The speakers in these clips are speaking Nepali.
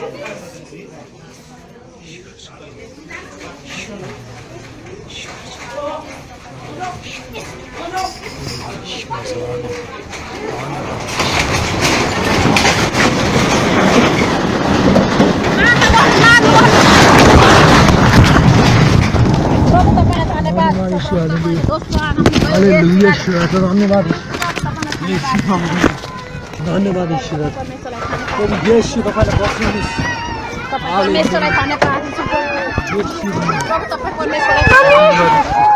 Hallelujah, धन्यवाद धन्यवाद ईश्वर प्रभु येशू तपाईलाई बस्नुहोस् परमेश्वरलाई धन्यवाद दिन्छु प्रभु तपाईँ परमेश्वरलाई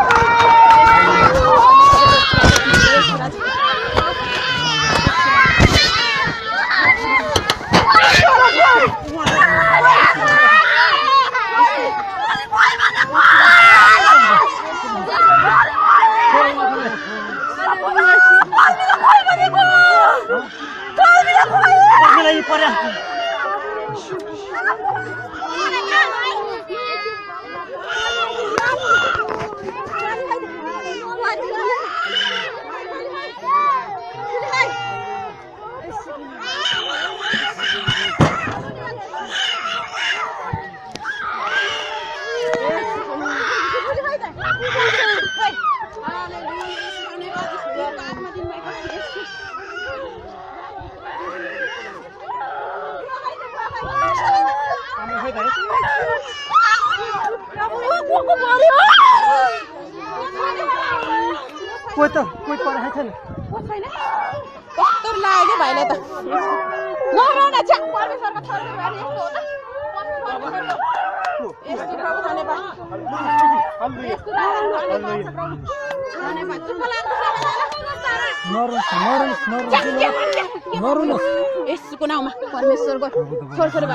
कोही पढाइ छैन कस्तो लाग्यो भाइलाई त नराउन छ परमेश्वरको थरमा भाइ यस्तो हो त यस्तो प्रभु धन्यवाद यस्तो धन्यवाद चुप लाग्छ नरुनुहोस् यसको नाउँमा परमेश्वरको छोरा